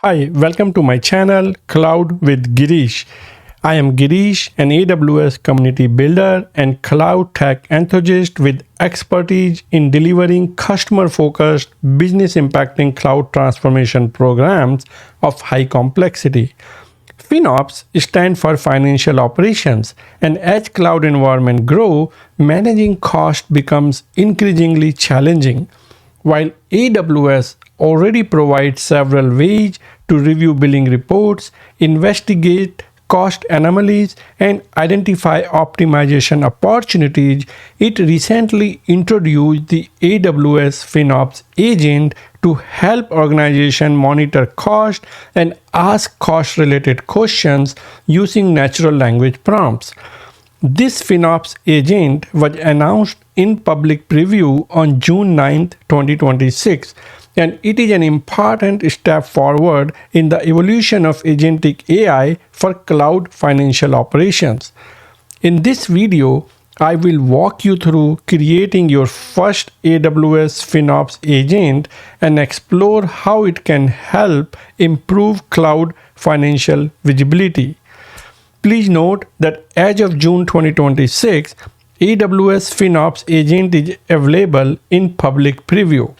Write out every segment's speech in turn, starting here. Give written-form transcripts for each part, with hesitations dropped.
Hi, welcome to my channel Cloud with Girish. I am Girish, an AWS community builder and cloud tech enthusiast with expertise in delivering customer-focused, business-impacting cloud transformation programs of high complexity. FinOps stand for financial operations, and as cloud environments grow, managing cost becomes increasingly challenging. While AWS already provides several ways to review billing reports, investigate cost anomalies, and identify optimization opportunities, it recently introduced the AWS FinOps Agent to help organizations monitor cost and ask cost-related questions using natural language prompts. This FinOps agent was announced in public preview on June 9, 2026, and it is an important step forward in the evolution of agentic AI for cloud financial operations. In this video, I will walk you through creating your first AWS FinOps agent and explore how it can help improve cloud financial visibility. Please note that as of June 2026, AWS FinOps Agent is available in public preview.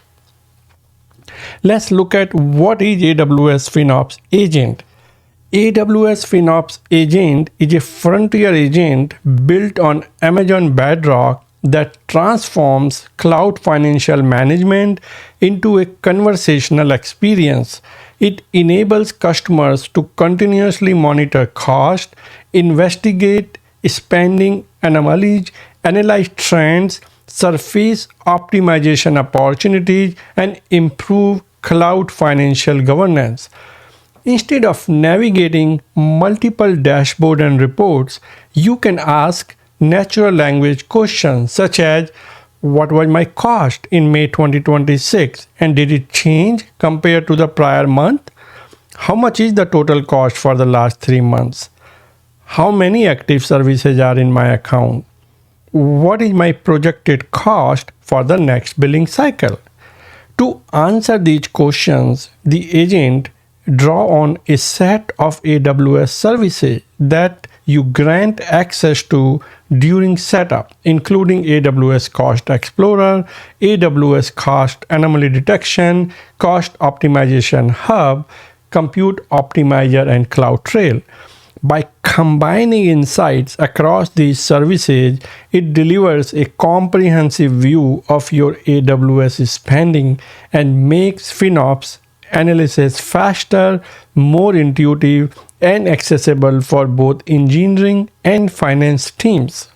Let's look at what is AWS FinOps Agent. AWS FinOps Agent is a frontier agent built on Amazon Bedrock that transforms cloud financial management into a conversational experience. It enables customers to continuously monitor cost, investigate spending anomalies, analyze trends, surface optimization opportunities, and improve cloud financial governance. Instead of navigating multiple dashboards and reports, you can ask natural language questions such as, what was my cost in May 2026 and did it change compared to the prior month? How much is the total cost for the last 3 months? How many active services are in my account? What is my projected cost for the next billing cycle? To answer these questions, the agent draw on a set of AWS services that you grant access to during setup, including AWS Cost Explorer, AWS Cost Anomaly Detection, Cost Optimization Hub, Compute Optimizer, and CloudTrail. By combining insights across these services, it delivers a comprehensive view of your AWS spending and makes FinOps analysis faster, more intuitive, and accessible for both engineering and finance teams.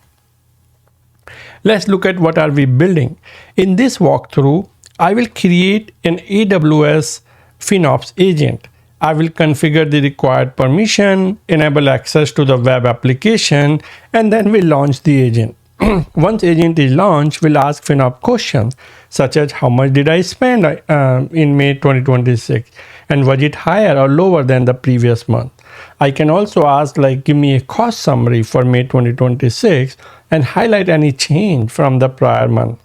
Let's look at what are we building. In this walkthrough, I will create an AWS FinOps agent. I will configure the required permission, enable access to the web application, and then we'll launch the agent. Once agent is launched, we'll ask FinOps questions such as how much did I spend in May 2026 and was it higher or lower than the previous month. I can also ask give me a cost summary for May 2026 and highlight any change from the prior month.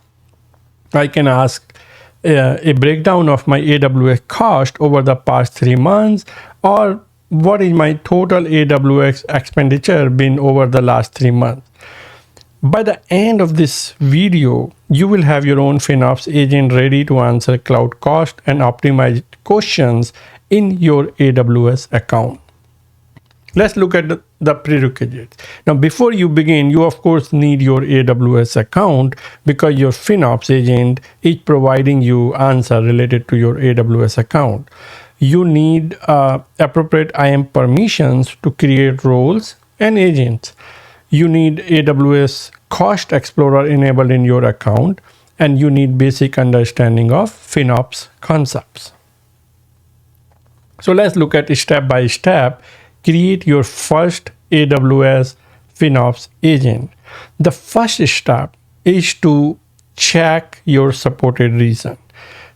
I can ask a breakdown of my AWS cost over the past 3 months, or what is my total AWS expenditure been over the last 3 months. By the end of this video, you will have your own FinOps agent ready to answer cloud cost and optimize questions in your AWS account. Let's look at the prerequisites. Now, before you begin, you of course need your AWS account because your FinOps agent is providing you answer related to your AWS account. You need appropriate IAM permissions to create roles and agents. You need AWS Cost Explorer enabled in your account, and you need basic understanding of FinOps concepts. So let's look at step by step. Create your first AWS FinOps agent. The first step is to check your supported region.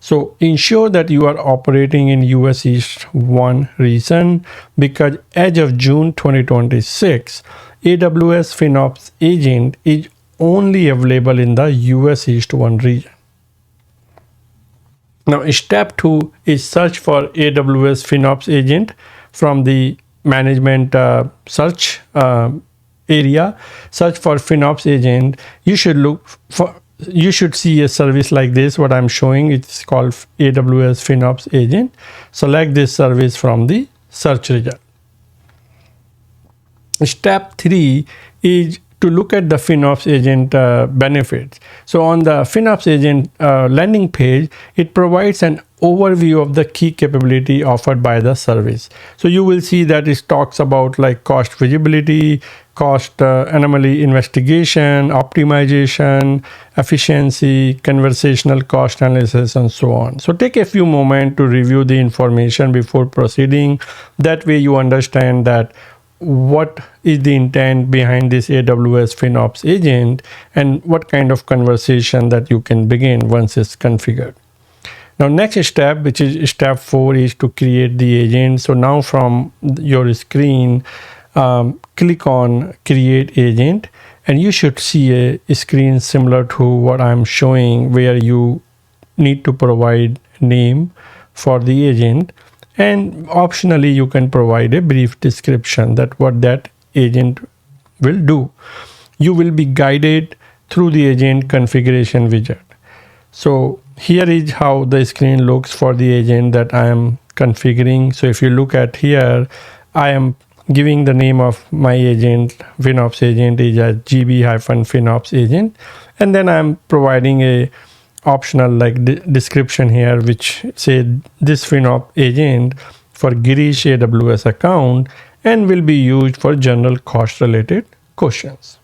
So ensure that you are operating in US East 1 region because as of June 2026, AWS FinOps Agent is only available in the US East 1 region. Now, step 2 is search for AWS FinOps Agent from the management search area. Search for FinOps Agent. You should see a service like this, what I'm showing. It's called AWS FinOps Agent. Select this service from the search result. Step 3 is to look at the FinOps Agent benefits. So on the FinOps Agent landing page, it provides an overview of the key capability offered by the service. So you will see that it talks about like cost visibility, cost anomaly investigation, optimization, efficiency, conversational cost analysis, and so on. So take a few moments to review the information before proceeding. That way you understand that what is the intent behind this AWS FinOps agent and what kind of conversation that you can begin once it's configured. Now, next step, which is step 4, is to create the agent. So now from your screen, click on create agent, and you should see a screen similar to what I'm showing, where you need to provide name for the agent. And optionally, you can provide a brief description that what that agent will do. You will be guided through the agent configuration widget. So here is how the screen looks for the agent that I am configuring. So if you look at here, I am giving the name of my agent, FinOps agent is a GB-FinOps agent. And then I'm providing a optional like description here, which said this FinOps agent for Girish AWS account and will be used for general cost related questions.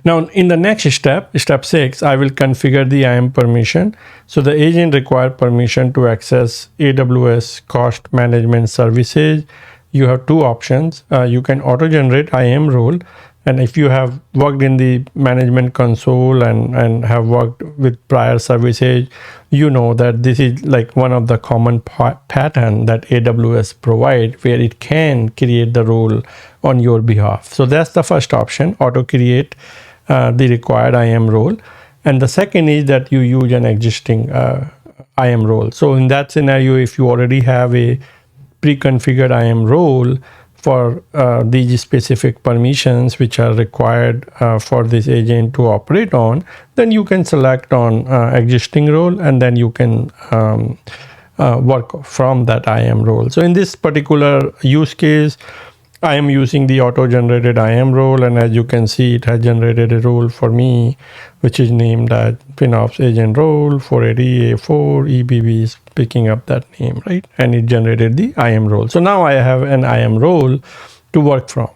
Now in the next step, step 6, I will configure the IAM permission. So the agent requires permission to access AWS cost management services. You have two options. You can auto generate IAM role. And if you have worked in the management console and have worked with prior services, you know that this is like one of the common pattern that AWS provide, where it can create the role on your behalf. So that's the first option, auto create the required IAM role. And the second is that you use an existing IAM role. So in that scenario, if you already have a pre-configured IAM role for these specific permissions which are required for this agent to operate on, then you can select on existing role, and then you can work from that IAM role. So in this particular use case, I am using the auto-generated IAM role, and as you can see, it has generated a role for me, which is named as FinOps Agent Role 480A4. EBB is picking up that name, right? And it generated the IAM role. So now I have an IAM role to work from.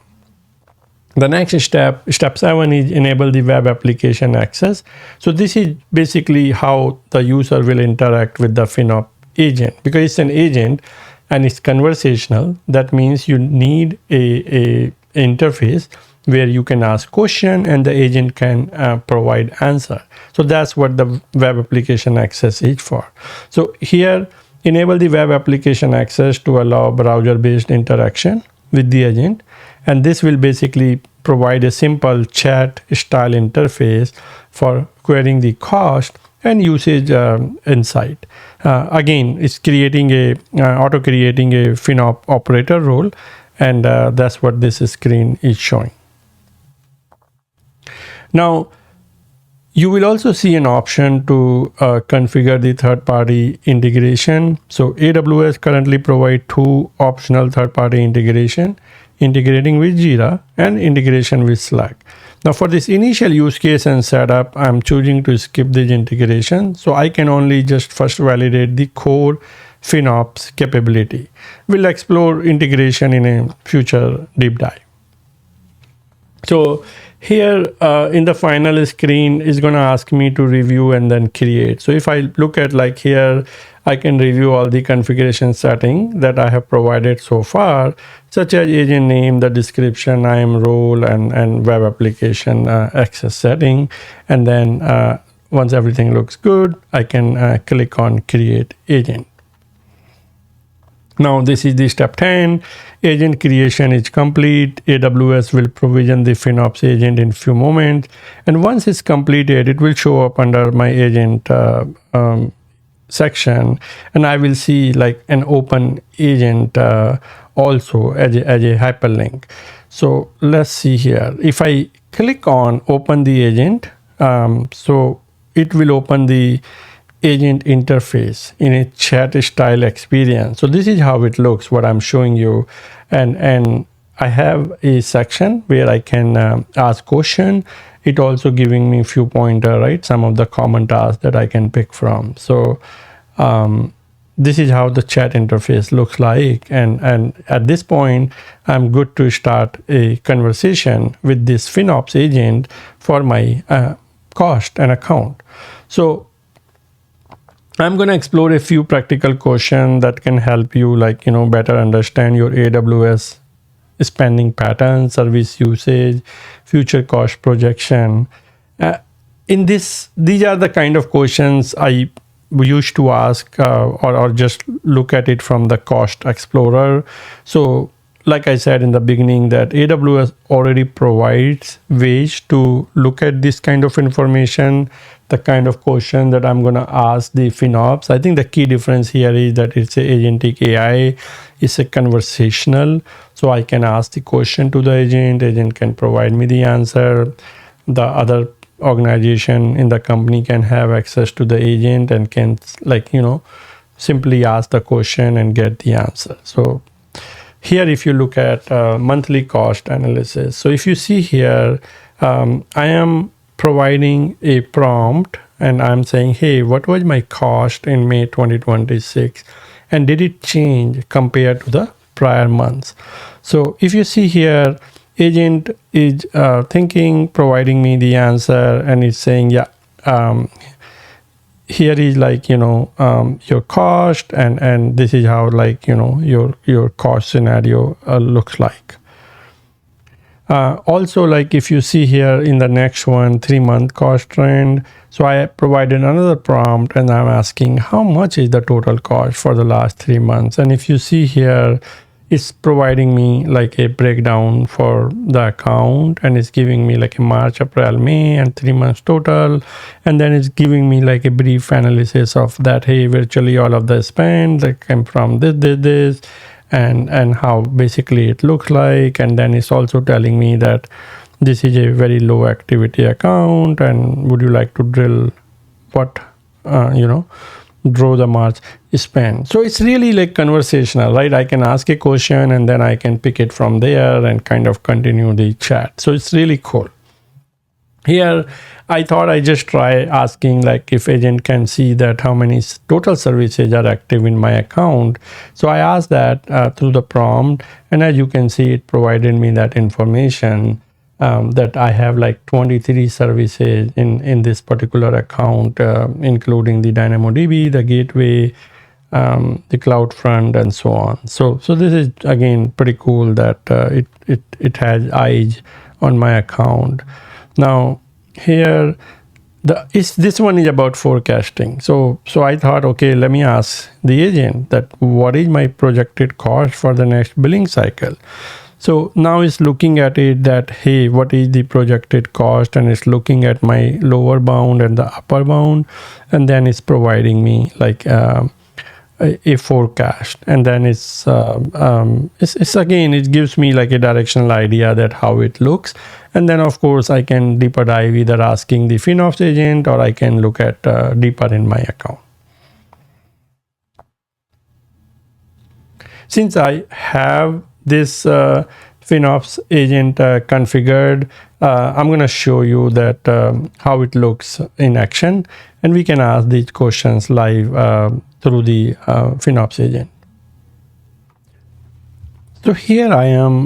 The next step, step 7, is enable the web application access. So this is basically how the user will interact with the FinOps agent, because it's an agent and it's conversational. That means you need a interface where you can ask question and the agent can provide answer. So that's what the web application access is for. So here, enable the web application access to allow browser-based interaction with the agent. And this will basically provide a simple chat style interface for querying the cost and usage insight. Again, it's creating auto creating a FinOps operator role, and that's what this screen is showing. Now, you will also see an option to configure the third-party integration. So AWS currently provides 2 optional third-party integration, integrating with Jira and integration with Slack. Now for this initial use case and setup, I'm choosing to skip this integration. So I can only just first validate the core FinOps capability. We'll explore integration in a future deep dive. So here in the final screen is going to ask me to review and then create. So if I look at like here, I can review all the configuration setting that I have provided so far, such as agent name, the description, IAM role, and web application access setting. And then once everything looks good, I can click on create agent. Now this is the step 10. Agent creation is complete. AWS will provision the FinOps agent in few moments. And once it's completed, it will show up under my agent section, and I will see like an open agent also as a hyperlink. So let's see here. If I click on open the agent, so it will open the agent interface in a chat style experience. So this is how it looks, what I'm showing you. And I have a section where I can ask question. It also giving me few pointer, right? Some of the common tasks that I can pick from. So this is how the chat interface looks like. And at this point, I'm good to start a conversation with this FinOps agent for my cost and account. So I'm going to explore a few practical questions that can help you better understand your AWS spending patterns, service usage, future cost projection. These are the kind of questions I used to ask or just look at it from the cost explorer. So like I said in the beginning, that AWS already provides ways to look at this kind of information, the kind of question that I'm going to ask the FinOps. I think the key difference here is that it's a agentic AI, it's a conversational. So I can ask the question to the agent can provide me the answer. The other organization in the company can have access to the agent and can simply ask the question and get the answer. So here, if you look at monthly cost analysis, so if you see here, I am providing a prompt and I'm saying, hey, what was my cost in May 2026? And did it change compared to the prior months? So if you see here, agent is thinking, providing me the answer, and it's saying, yeah, here is your cost, and this is how your cost scenario looks like. Also, if you see here in the next one, 3-month cost trend. So I provided another prompt and I'm asking how much is the total cost for the last 3 months. And if you see here, it's providing me a breakdown for the account, and it's giving me a March, April, May, and 3 months total. And then it's giving me a brief analysis of that. Hey, virtually all of the spend that came from this, and how basically it looks like. And then it's also telling me that this is a very low activity account, and would you like to drill what, draw the March spend. So it's really conversational, right? I can ask a question and then I can pick it from there and kind of continue the chat. So it's really cool. Here, I thought I just try asking if agent can see that how many total services are active in my account. So I asked that through the prompt, and as you can see, it provided me that information that I have 23 services in this particular account, including the DynamoDB, the gateway, the CloudFront, and so on. So this is again pretty cool that it has eyes on my account. Now here, this one is about forecasting. So I thought, okay, let me ask the agent that what is my projected cost for the next billing cycle. So now it's looking at it that, hey, what is the projected cost? And it's looking at my lower bound and the upper bound. And then it's providing me a forecast. And then it's again, it gives me a directional idea that how it looks. And then of course I can deeper dive, either asking the FinOps agent, or I can look at deeper in my account. Since I have this FinOps agent configured, I'm going to show you that how it looks in action, and we can ask these questions live through the FinOps agent. So here I am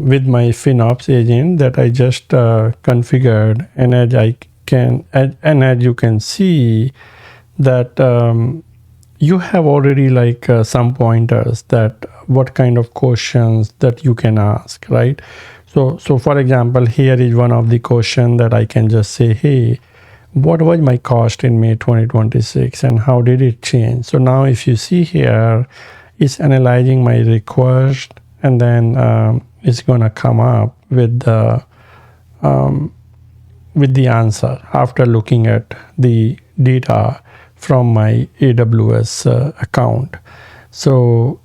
with my FinOps agent that I just configured, and as you can see that you have already some pointers that what kind of questions that you can ask, right? So for example, here is one of the question that I can just say, hey, what was my cost in May 2026 and how did it change? So now if you see here, it's analyzing my request, and then it's gonna come up with the answer after looking at the data from my AWS account. So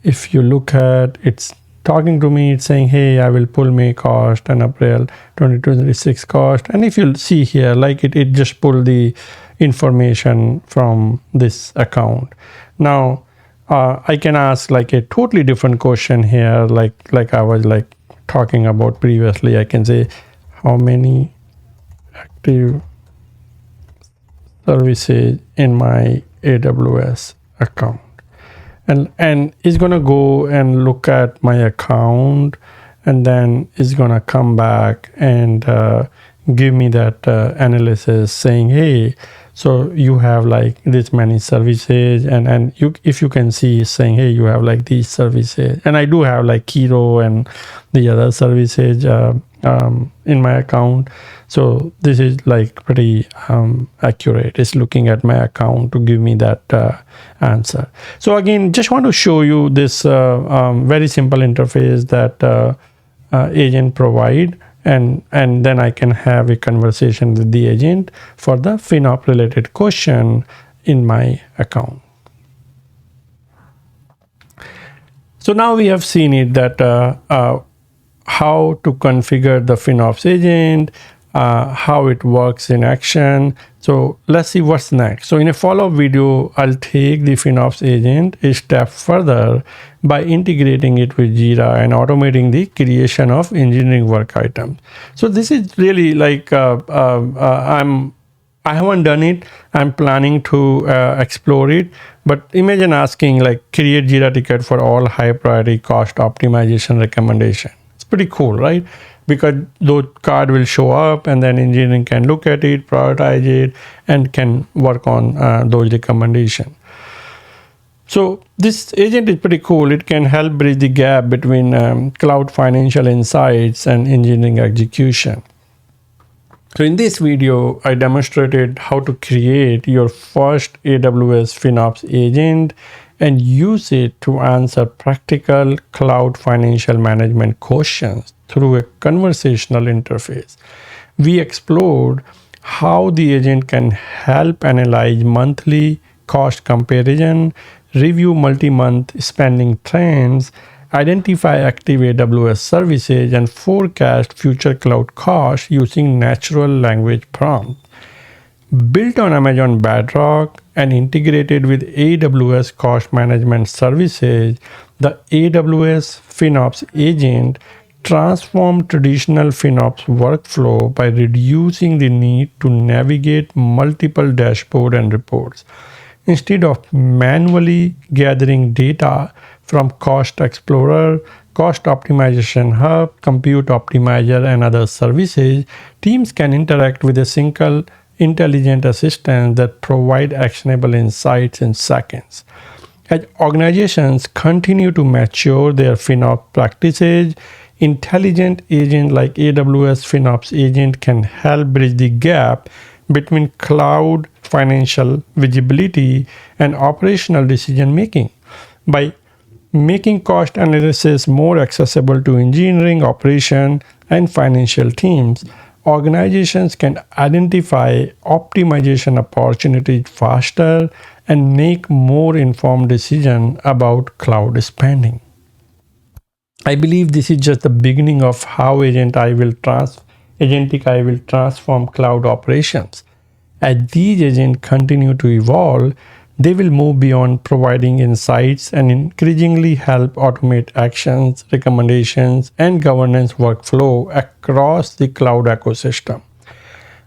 if you look at, it's talking to me, it's saying, hey, I will pull May cost and April 2026 cost. And if you see here, like it just pulled the information from this account. Now I can ask like a totally different question here, like I was like talking about previously. I can say, how many active services in my AWS account, and it's gonna go and look at my account, and then it's gonna come back and give me that analysis saying, hey, so you have like this many services, and you, if you can see, saying, hey, you have like these services, and I do have like Kiro and the other services in my account. So this is like pretty accurate. It's looking at my account to give me that answer. So again, just want to show you this very simple interface that agent provide, and then I can have a conversation with the agent for the FinOps related question in my account. So now we have seen it that how to configure the FinOps agent, how it works in action. So let's see what's next. So in a follow-up video, I'll take the FinOps agent a step further by integrating it with Jira and automating the creation of engineering work items. So this is really like I haven't done it. I'm planning to explore it. But imagine asking like create Jira ticket for all high priority cost optimization recommendation. It's pretty cool, right? Because those card will show up, and then engineering can look at it, prioritize it, and can work on those recommendations. So this agent is pretty cool. It can help bridge the gap between cloud financial insights and engineering execution. So in this video, I demonstrated how to create your first AWS FinOps agent and use it to answer practical cloud financial management questions through a conversational interface. We explored how the agent can help analyze monthly cost comparison, review multi-month spending trends, identify active AWS services, and forecast future cloud costs using natural language prompts. Built on Amazon Bedrock and integrated with AWS cost management services, the AWS FinOps agent transformed traditional FinOps workflow by reducing the need to navigate multiple dashboards and reports. Instead of manually gathering data from Cost Explorer, Cost Optimization Hub, Compute Optimizer, and other services, teams can interact with a single intelligent assistant that provide actionable insights in seconds. As organizations continue to mature their FinOps practices, intelligent agents like AWS FinOps Agent can help bridge the gap between cloud financial visibility and operational decision making. By making cost analysis more accessible to engineering, operation, and financial teams, organizations can identify optimization opportunities faster and make more informed decisions about cloud spending. I believe this is just the beginning of how agentic I will transform cloud operations. As these agents continue to evolve, they will move beyond providing insights and increasingly help automate actions, recommendations, and governance workflow across the cloud ecosystem.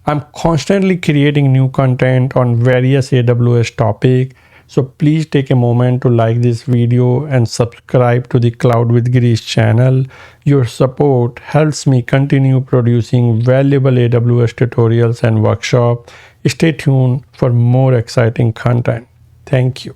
I'm constantly creating new content on various AWS topics, so please take a moment to like this video and subscribe to the Cloud with Girish channel. Your support helps me continue producing valuable AWS tutorials and workshops. Stay tuned for more exciting content. Thank you.